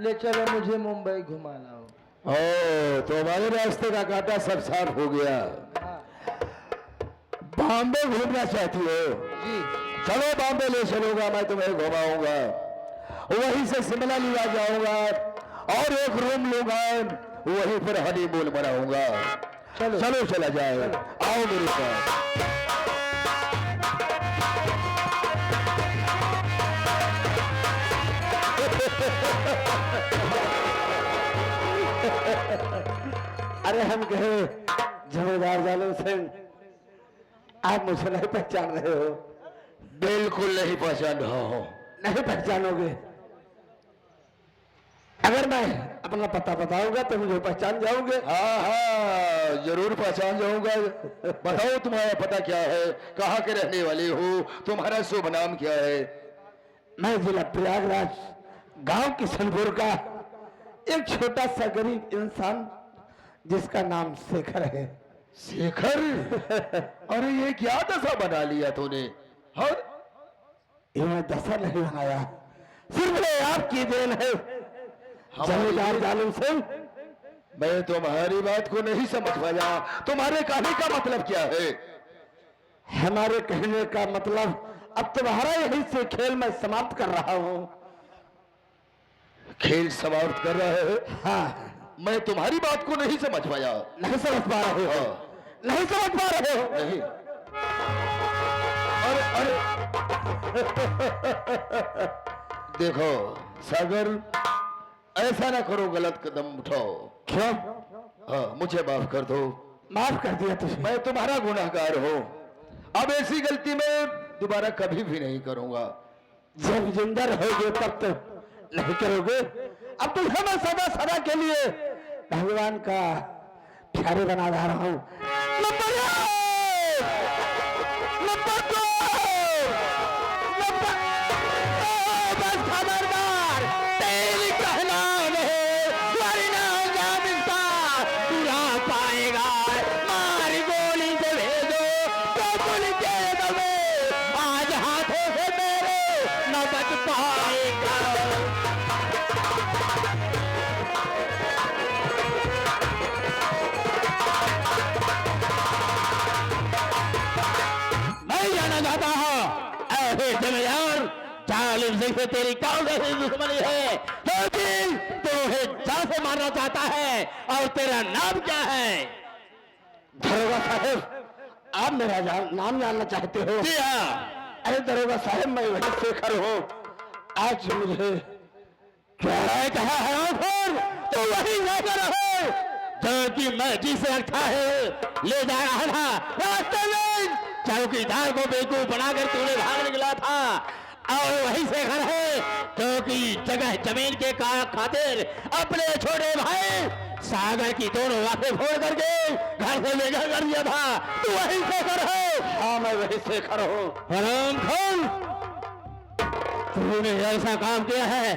ले चलो मुझे मुंबई घुमा लाओ। ओ तो हमारे रास्ते का कांटा सब साफ हो गया। हाँ बॉम्बे घूमना चाहती हो? जी। चलो बॉम्बे ले चलूंगा, मैं तुम्हें घुमाऊंगा, वहीं से शिमला लिया जाऊंगा और एक रूम लूंगा, वहीं पर हनीमून मनाऊंगा। चलो चलो चला जाए, आओ मेरे साथ। अरे हम कहे जमींदार जालिम सिंह, आप मुझे नहीं पहचान रहे हो? बिल्कुल नहीं पहचान रहा हूं। नहीं पहचानोगे? अगर मैं अपना पता बताऊंगा तो मुझे पहचान जाओगे? हाँ हाँ जरूर पहचान जाऊंगा। बताओ तुम्हारा पता क्या है, कहाँ के रहने वाले हो, तुम्हारा शुभ नाम क्या है? मैं जिला प्रयागराज गांव किशनपुर का एक छोटा सा गरीब इंसान जिसका नाम शेखर है। शेखर? अरे ये क्या दशा बना लिया तूने? हाँ ये मैं दशा नहीं बनाया, सिर्फ ये आपकी देन है जमींदार जालिम सिंह। मैं तुम्हारी बात को नहीं समझ पाया, तुम्हारे कहने का मतलब क्या है? हमारे कहने का मतलब अब तुम्हारा यही से खेल मैं समाप्त कर रहा हूं। खेल समाप्त कर रहा है? हाँ। मैं तुम्हारी बात को नहीं समझ पाया। नहीं समझ पा रहे हो? नहीं समझ पा रहे हो? नहीं। अरे अरे देखो सागर, ऐसा ना करो, गलत कदम उठाओ। क्यों? हाँ मुझे माफ कर दो। माफ कर दिया तुझे? मैं तुम्हारा गुनहगार हूँ, अब ऐसी गलती मैं दोबारा कभी भी नहीं करूंगा। जब जिंदा रहोगे तब तक नहीं करोगे। अब तुझे मैं सदा सदा के लिए भगवान का प्यारे बना रहा हूं। नंबर 1, नंबर 2, नंबर बस खबरदार, तेरी कहना नहीं वरना जामिनता पूरा पाएगा। मारी गोली से भेजो तो गोली दे दो, आज हाथों से मेरे न बच पाएगा। मैं जाना चाहता हूँ ऐसे जमींदार जालिम सिंह से तेरी कौन सी दुश्मनी है, लेकिन तुम्हें जान से मारना चाहता है, और तेरा नाम क्या है? दरोगा साहब, आप मेरा नाम जानना चाहते हो? जी हाँ। अरे दरोगा साहब, मैं वही शेखर हूँ। आज मुझे क्या कहा है फिर तो वही शेखर हो जो कि मैं जिसे रखा है ले जा रहा था रास्ते में, चौकीदार को बेवकूफ बनाकर तूने भाग निकला था, और वही शेखर है क्योंकि जगह जमीन के खातिर अपने छोटे भाई सागर की दोनों बातें फोड़ करके घर से लेकर कर दिया था। तू वही शेखर है? हाँ मैं वही शेखर हूँ। हराम खोर, तूने ऐसा काम किया है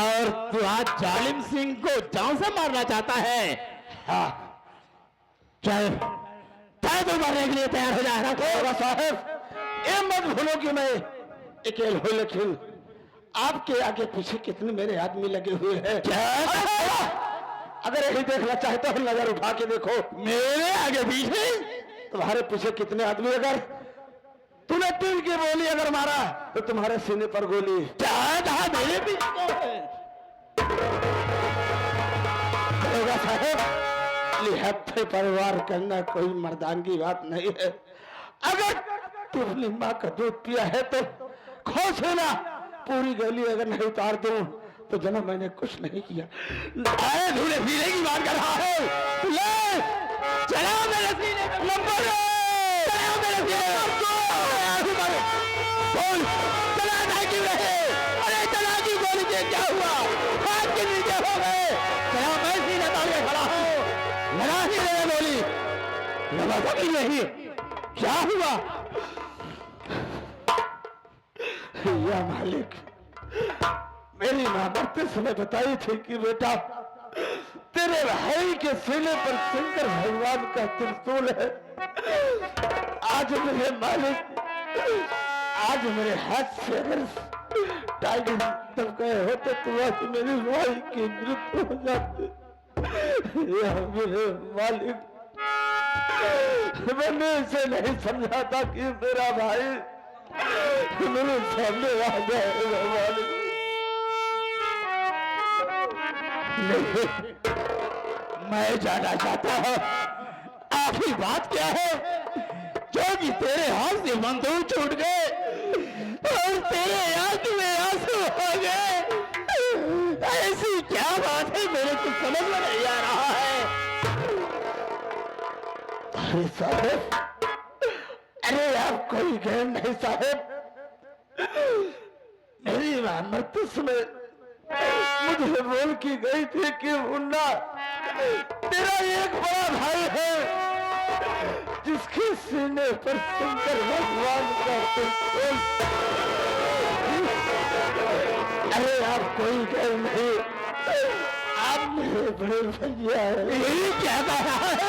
और तू आज जालिम सिंह को जान से मारना चाहता है। हाँ चल तू मरने के लिए तैयार हो जाए। रखो साहब, ये मत भूलो कि मैं अकेले हूँ, लेकिन आपके आगे पीछे कितने मेरे आदमी लगे हुए हैं। क्या? अगर यही देखना चाहते हो नजर उठा के देखो, मेरे आगे पीछे तुम्हारे पीछे कितने आदमी। अगर तूने 3 की गोली अगर मारा तो तुम्हारे सीने पर गोली। क्या मेरे पीछे कौन है? साहब, लिहाजे परिवार करना कोई मर्दानगी बात नहीं है। अगर तू अपनी माँ का दूध पिया है तो खुश है ना, पूरी गोली अगर नहीं उतार दूं तो जना मैंने कुछ नहीं किया। धूले पीने की बात कर रहा है, ले चला मेरे सीने पे नंबर, चला मेरे सीने पे बोल, चला नहीं क्यों रहे? अरे चला की गोली से क्या हुआ? हाथ के नीचे हो गए। चला मैं सीने ताले खड़ा हूँ, लगा ही रहे गोली, लगा सकी नहीं। क्या हुआ? या मालिक, मेरी मां मरते समय बताई थी कि बेटा तेरे भाई के सीने पर शंकर भगवान का त्रिशूल है। आज मेरे मालिक, आज मेरे हाथ से अगर टाइगर तब कहे होते तो आज मेरे भाई की मृत्यु हो जाती। या मेरे मालिक, मैंने इसे नहीं समझा था कि मेरा भाई मेरे सामने आ जाएगा मालिक। नहीं, मैं जानना चाहता हूँ आखिर बात क्या है जो कि तेरे हाथ से बंदूक छूट गए और तेरे आंख में आंसू हो गए। ऐसी क्या बात है मेरे को समझ में नहीं आ रहा है। अरे साहब, अरे आप कोई गैर नहीं साहब, मेरी मां मरते समय मुझे बोल की गई थी कि मुन्ना तेरा एक बड़ा भाई है जिसके सीने पर शंकर भगवान का त्रिशूल। अरे आप कोई गैर नहीं, आप मेरे बड़े भैया हैं। ये क्या कह रहा है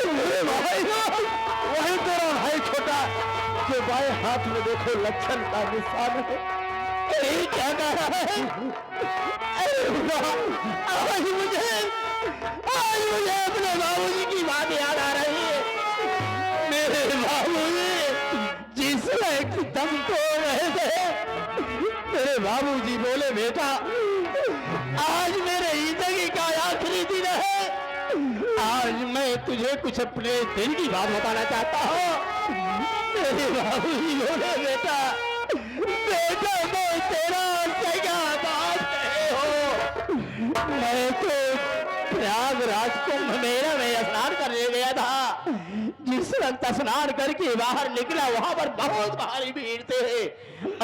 मेरे भाई? वही तेरा भाई छोटा जो बाएं हाथ में देखो लक्षण का निशान है। ये क्या कह रहा है? आज मुझे अपने बाबूजी की बात याद आ रही है। मेरे बाबूजी जिस दम तोड़ रहे थे, मेरे बाबूजी बोले बेटा आज मेरे जिंदगी का आखिरी दिन है। आज मैं तुझे कुछ अपने दिल की बात बताना चाहता हूँ। मेरे बाबूजी बोले बेटा मैं तेरा सगा बात नहीं हो। मैं तो प्रयागराज कुंभ मेला में स्नान करने गया था। जिस वक्त स्नान करके बाहर निकला वहां पर बहुत भारी भीड़ थे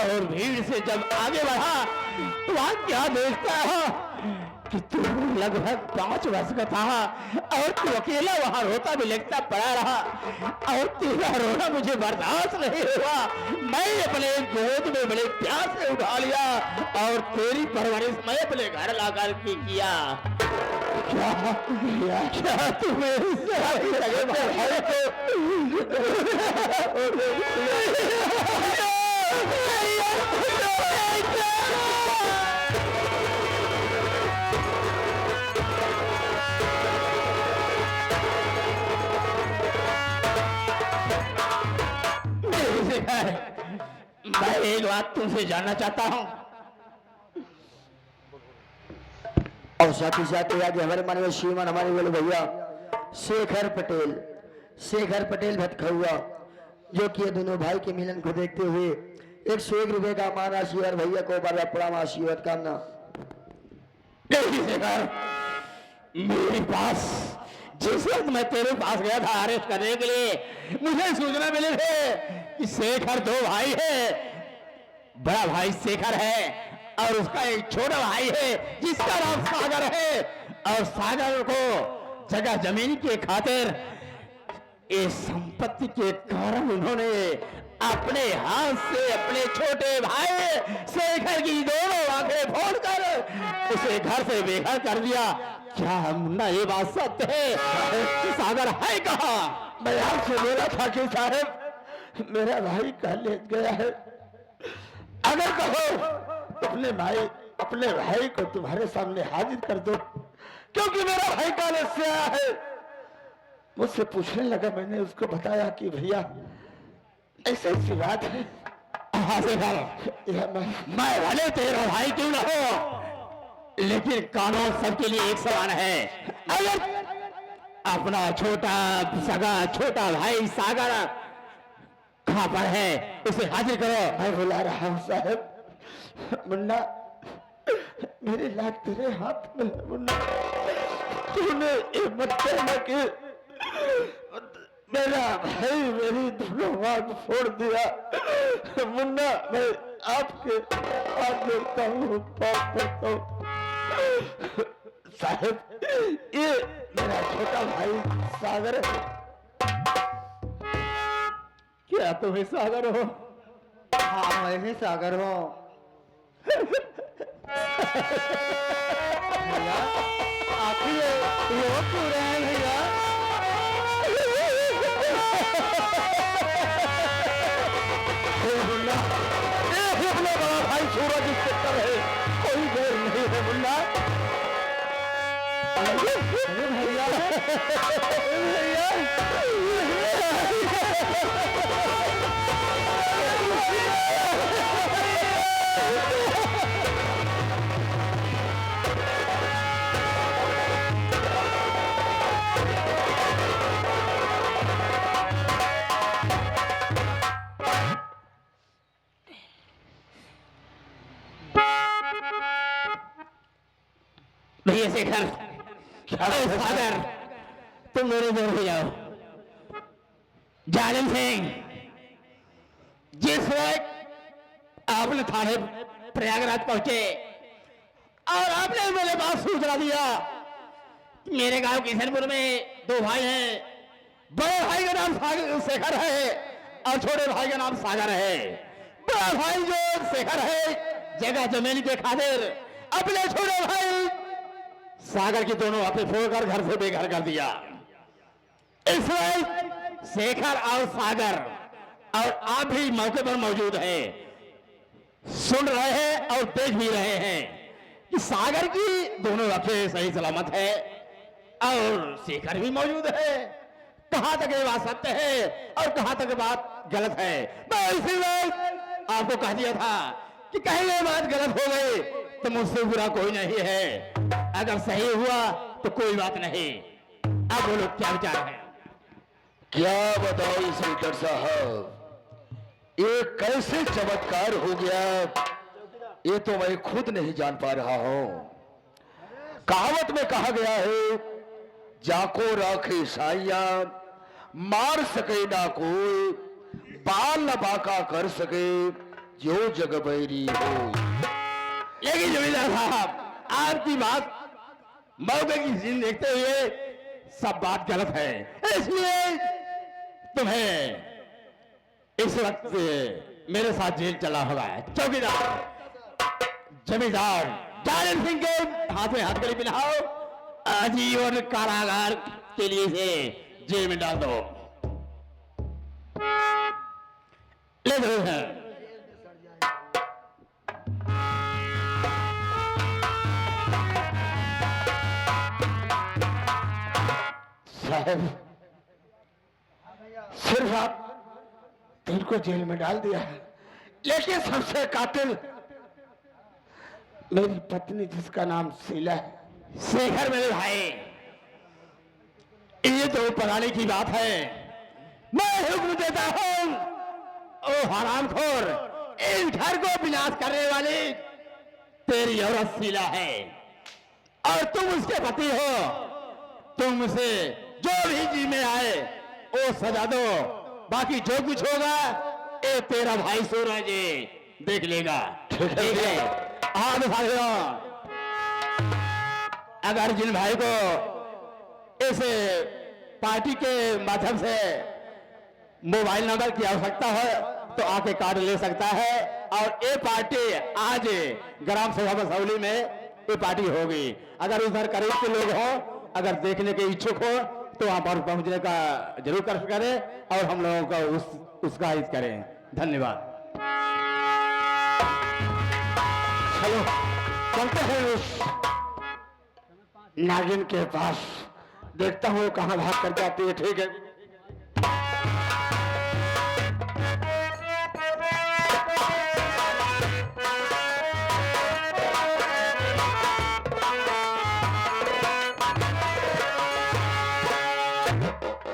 और भीड़ से जब आगे बढ़ा तो वहां क्या देखता है कि तू लगभग 5 वर्ष का था और तू अकेला वहां रोता भी लगता पड़ा रहा और तेरा रोना मुझे बर्दाश्त नहीं हुआ। मैं अपने गोद में बड़े प्यार से उठा लिया और तेरी परवरिश मैं अपने घर लाकर के किया। क्या तुम्हें मैं एक बात तुमसे जानना चाहता हूँ। और साथ ही साथ आज हमारे माननीय श्रीमान हमारे बोले भैया शेखर पटेल भटखुआ जो कि ये दोनों भाई के मिलन को देखते हुए 101 रुपए का मान राशि और भैया को बार प्रणाम आशीर्वाद कामना। मेरे पास जिस वक्त मैं तेरे पास गया था अरेस्ट करने के लिए मुझे सूचना मिली थे कि शेखर 2 भाई है। बड़ा भाई शेखर है और उसका एक छोटा भाई है जिसका नाम सागर है और सागर को जगह जमीन के खातिर इस संपत्ति के कारण उन्होंने अपने हाथ से अपने छोटे भाई शेखर की दोनों आंखें फोड़कर उसे घर से बेघर कर दिया। क्या मुन्ना ये बात सत्य है? सागर है कहाँ? मैं आपसे बोला था कि साहब मेरा भाई कॉलेज गया है, अगर कहो अपने भाई को तुम्हारे सामने हाजिर कर दो क्योंकि मेरा भाई कॉलेज से आया है। मुझसे पूछने लगा, मैंने उसको बताया कि भैया ऐसी ऐसी बात है। मैं भले तेरा भाई क्यों ना हो लेकिन कानून सबके लिए एक समान है। अगर अपना छोटा भाई सागर कहां पर है उसे हाजिर करो। मैं बुला रहा हूं साहब। मुन्ना मेरी लाख तेरे हाथ में है। मुन्ना तूने ये मत कहना कि मेरा भाई मेरी दोनों आंख फोड़ दिया। मुन्ना मैं आपके हाथ देखता हूँ, पाप करता हूँ। साहब ये मेरा छोटा भाई सागर है। क्या तुम्हें सागर हो? हाँ मैं ही सागर हूँ। आखिर ये क्यों रहे हैं भैया? अपना बड़ा भाई सूरज इस चक्कर है, कोई देर नहीं है मुन्ना। अरे भैया भैया शेखर, अरे सागर, तुम मेरे दूर हो जाओ। जालिम सिंह, जिस वक्त आपने थाने प्रयागराज पहुंचे और आपने मेरे पास सूचना दिया कि मेरे गांव किशनपुर में दो भाई हैं, बड़े भाई का नाम शेखर है और छोटे भाई का नाम सागर है। बड़ा भाई जो शेखर है जगह जमीन के खातिर अपने छोटे भाई सागर की दोनों हाथें फोड़कर घर से बेघर कर दिया। इस वक्त शेखर और सागर और आप भी मौके पर मौजूद हैं, सुन रहे हैं और देख भी रहे हैं कि सागर की दोनों आंखें सही सलामत है और शेखर भी मौजूद है। कहां तक ये बात सत्य है और कहां तक बात गलत है, मैं इसी वक्त आपको कह दिया था कि कहीं ये बात गलत हो गई तो मुझसे बुरा कोई नहीं है, अगर सही हुआ तो कोई बात नहीं। अब बोलो क्या विचार है? क्या बताओ इंस्पेक्टर साहब, ये कैसे चमत्कार हो गया ये तो मैं खुद नहीं जान पा रहा हूं। कहावत में कहा गया है, जाको राखे साइया मार सके ना कोई, बाल न बाका कर सके जो जग बैरी हो। लेकिन जमींदार साहब, आपकी बात मौके की सीन देखते हुए सब बात गलत है, इसलिए तुम्हें इस वक्त मेरे साथ जेल चला होगा। चौकीदार जमींदार जालिम सिंह के हाथ में हथकड़ी पहनाओ, आजीवन कारागार के लिए से जेल में डाल दो। ले दो है। साहब, सिर्फ आप इनको जेल में डाल दिया है, लेकिन सबसे कातिल मेरी पत्नी जिसका नाम शीला है। शेखर मेरे भाई, ये तो पराने की बात है। मैं हुक्म देता हूं, ओ हरामखोर, इस घर को विनाश करने वाली तेरी औरत शीला है और तुम उसके पति हो। तुम उसे जो भी जी में आए वो सजा दो, बाकी जो कुछ होगा ये तेरा भाई सूरज देख लेगा। ठीक है, हाथ उठा लो। अगर जिन भाई को इस पार्टी के माध्यम से मोबाइल नंबर की आवश्यकता है तो आके कार्ड ले सकता है, और ये पार्टी आज ग्राम सभा बसौली में ये पार्टी होगी। अगर उधर करीब के लोग हो, अगर देखने के इच्छुक हो तो वहां पर पहुंचने का जरूर कोशिश करें और हम लोगों का उसका हित करें। धन्यवाद। चलो चलते हैं उस नागिन के पास, देखता हूँ कहाँ भाग कर जाती है। ठीक है,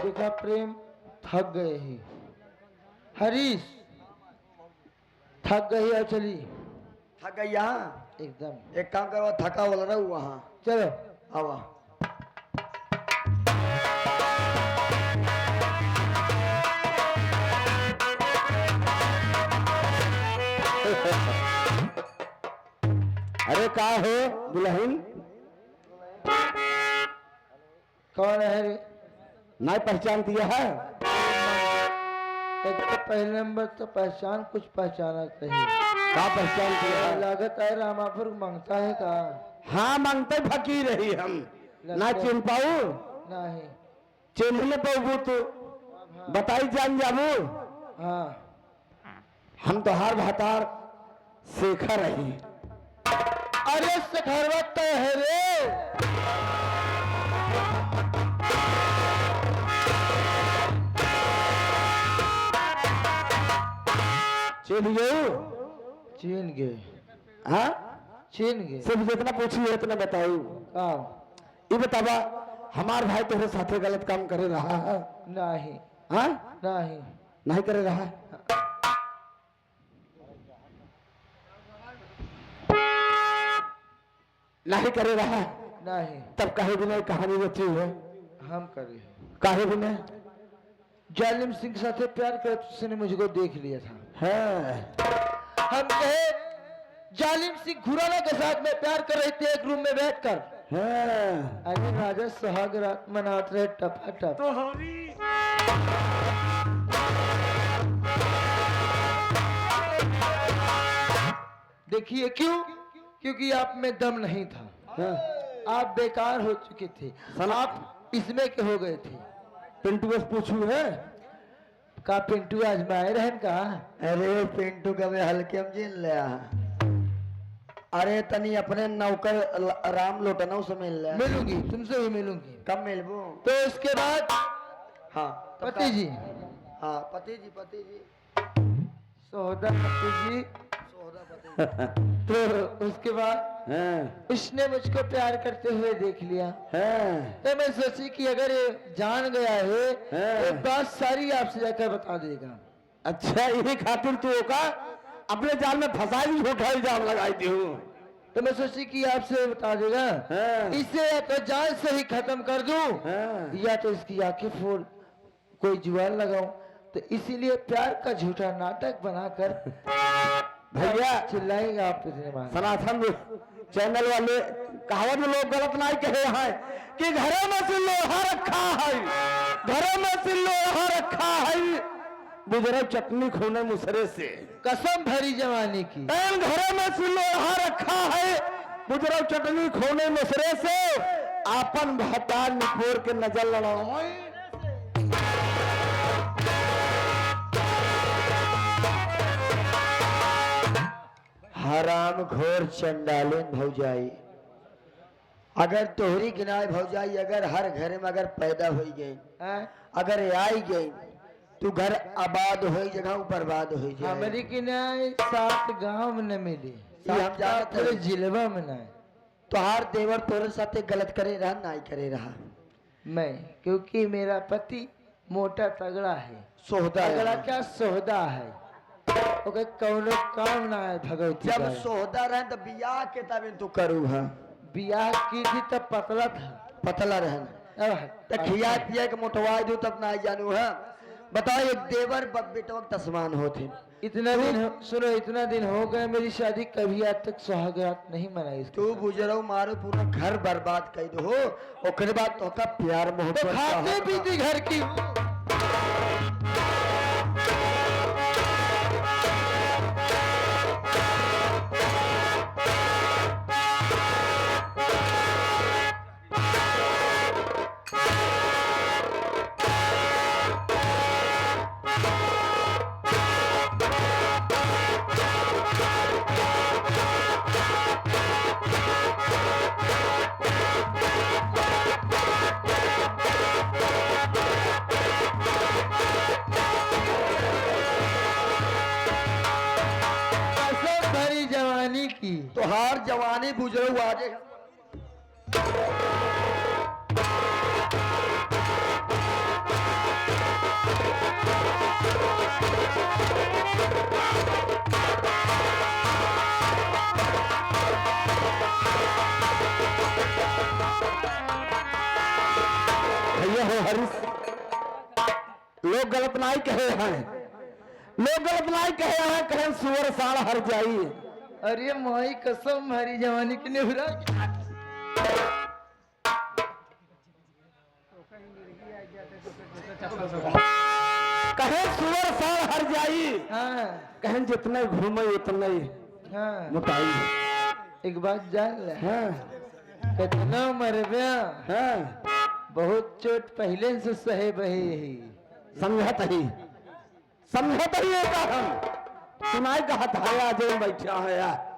देखा प्रेम थक गए ही, हरीश थक गई है, चली थक गई यहाँ। एकदम। एक काम करो, थका बोल रहा हूँ वहाँ चलो आवा। अरे का हो दुल्हन, कौन है रे? नहीं पहचान दिया है? एक तो पहले नंबर तो पहचान कुछ पहचाना कहीं, का पहचान दिया है? लागत है रामापुर मांगता है का? हाँ मांगते फकीर रही हम, ना चिन पाऊ, नहीं। चिन्ह पाऊ तो बताई जान जाबू। हाँ हम तो हार भातार शेखर रही। अरे शेखरवा तो है रे। चीन गए? चीन गए। हाँ चीन गए। सिर्फ जितना पूछी उतना बताऊ। ये बतावा हमार भाई तोहरे साथे गलत काम करे रहा है? नहीं हाँ नहीं नहीं करे रहा है। नहीं करे रहा है। नहीं। तब कहे भी नहीं कहानी रची है। हम करे काहे भी नहीं? जालिम सिंह के साथ प्यार कर उसने मुझको देख लिया था। है हम कहे जालिम सिंह खुराना के साथ में प्यार कर रहे थे एक रूम में बैठकर। है अरे राजा सुहाग रात मनाते रहे टपाटप। देखिए क्यों? क्योंकि आप में दम नहीं था। हाँ। आप बेकार हो चुके थे। आप इसमें के हो गए थे। पिंटू बस पूछू है का पिंटू आजमाए रहन का? अरे पिंटू का मैं हल्के में जीन लिया। अरे तनी अपने नौकर राम लोटनों से मिल लिया। मिलूंगी, तुमसे भी मिलूंगी। कब मिलबू? तो इसके बाद हाँ पति जी। हाँ पति जी सोहदा पति जी। सोहदा पति जी। तो उसके बाद इसने मुझको प्यार करते हुए देख लिया। तो मैं सोची कि अगर ये जान गया है तो बात सारी आपसे जाकर बता देगा। अच्छा यही खातिर तू का अपने जाल में फंसाई झूठा इल्जाम लगाई दी हूँ। तो मैं सोची कि आपसे बता देगा। इसे या तो जान से ही खत्म कर दूं या तो इसकी आंखें फोड़ कोई जुआन लगाऊं। तो इसीलिए प्यार का झूठा नाटक बनाकर भैया चिल्लाएगा आप इतने बार। सनातन चैनल वाले कहावत में लोग गलत नहीं कहे हैं कि घरों में से लोहा रखा है, घरों में से लोहा रखा है, बुजुर्ग चटनी खूने मुसरे से। कसम भरी जवानी की। घरों में से लोहा रखा है, बुजुर्ग चटनी खूने मुसरे से, आपन भतार निपोर के नजर लड़ाओ। हराम घोर चंडालिन भौजाई, अगर तोहरी गिनाय भौजाई अगर हर घर में अगर पैदा हो गई, अगर आई गई तू घर आबाद हो जगह बर्बाद हो जाए। हमारी की न्याय 7 गांव में न मिली, हम जानते पूरे जिलेबा में न। तोहार देवर तोरे साथे गलत करे रहा नहीं करे रहा। मैं क्योंकि मेरा पति मोटा तगड़ा है। सोहदा तगड़ा क्या सोहदा है। ओके कौनो काम ना है भगवती। जब सोहदा रहे तो बियाह के तब तू करू है। बियाह की थी तब पतला था। पतला रहना तो खिया पिया के मोटवा दू तब ना जानू है। बताओ एक देवर बेटवा तस्मान होते। इतना दिन सुनो, इतना दिन हो गए मेरी शादी, कभी आज तक सुहागरात नहीं मनाई। तू गुजरो मारो पूरा घर बर्बाद कर दो ओकरे बाद तो का प्यार मोहब्बत तो खाते पीते घर की। तो हार जवानी बुजुर्ग आजे भैया हो हरीश, लोग गलत नहीं कहे हैं, लोग गलत नहीं कहे हैं, कहें सुअर साल हर जाई। अरे माई कसम हरी जवानी की निहुरा। कहें सुअर साल हर जाई। हाँ कहें जितने घूमे उतने हाँ। मोटाई। एक बात जान ले। हाँ कितना मरबिया। हाँ बहुत चोट पहले से सहे बहे। समझत ही एक हम सुनाई कहा था आज बैठा है यार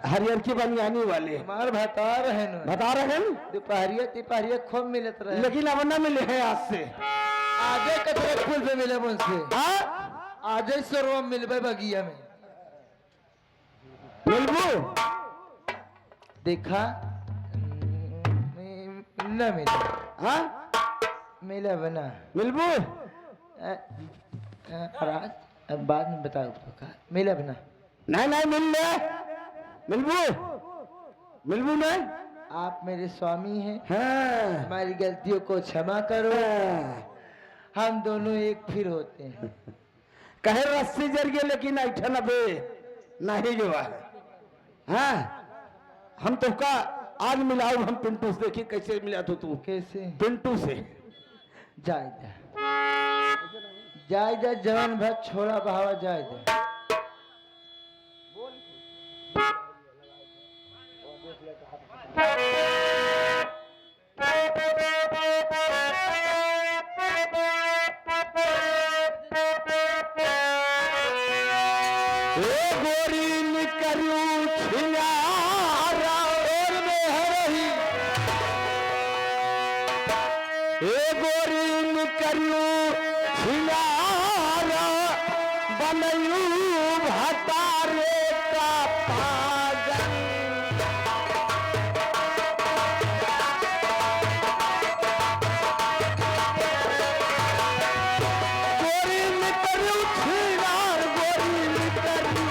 हरियर की बनियानी वाले हमार बता रहे न बता रहे हैं दोपहरिया तिपहरिया खूब मिलत रहे लेकिन अब न मिले हैं आज से आजे कतरे फूल पे मिले मुझसे हाँ आजे सरवा मिलबे बगिया में मिलबू देखा न मिले हाँ मिले बना मिलबू राज अब बाद में बताओ का मिले बना नहीं नहीं मिल ले मिलबू मिलबू नहीं आप मेरे स्वामी हैं हाँ हमारी गलतियों को क्षमा करो हम दोनों एक फिर होते हैं कहे रस्सी जर गए लेकिन ऐठन अबे नहीं जो है हाँ हम तो का आज मिलाओ हम पिंटू से देखिए कैसे मिला तो तू कैसे पिंटू से जायदा जवान भर छोड़ा बहावा जायदा गोरी निकलू छिनारा और में है रही गोरी निकलू छिनारा बनलू भतारे का पागल गोरी निकलू छिनार गोरी निकलू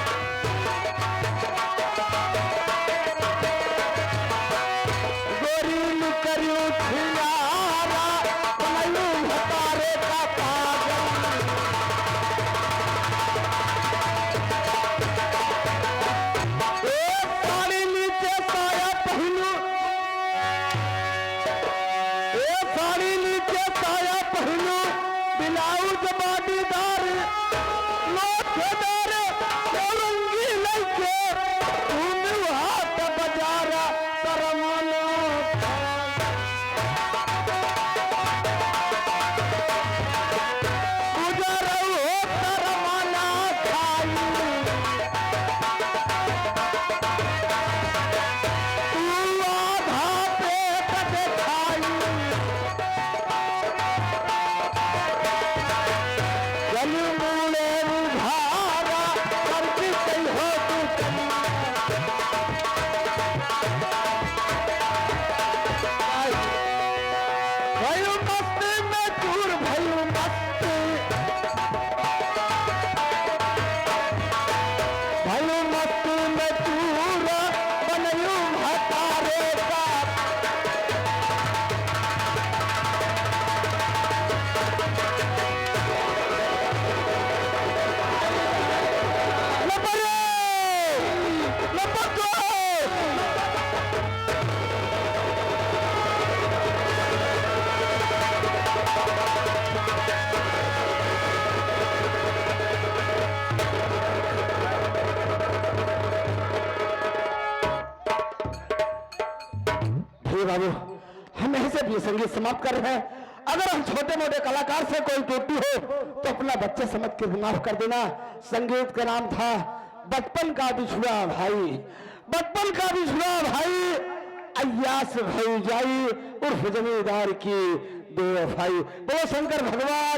गोरी निकलू छिनारा बनलू भतारे का पागल साड़ी नीचे साया पहनू साड़ी नीचे साया पहनू ब्लाउज बाडीदार लोठेदार चौरंगी लइके तुम हाथ बजारा तरमाना गुजरऊ हो तरमाना खाई आधा पेट देखाई चल मूले उधारा करती कही हो तू भयो मस्ती में चूर भयो मस्ती भयो मस्ती में चूर बनयू भतारे का लपरे लपको हे बाबू हम यहीं से भी संगीत समाप्त कर रहे हैं अगर हम छोटे मोटे कलाकार से कोई त्रुटि हो तो अपना बच्चे समझ के माफ कर देना संगीत का नाम था बचपन का बिछुड़ा भाई बचपन का बिछुड़ा भाई अय्यास भाई जाई उर्फ जमींदार की बेवफाई बोलो शंकर भगवान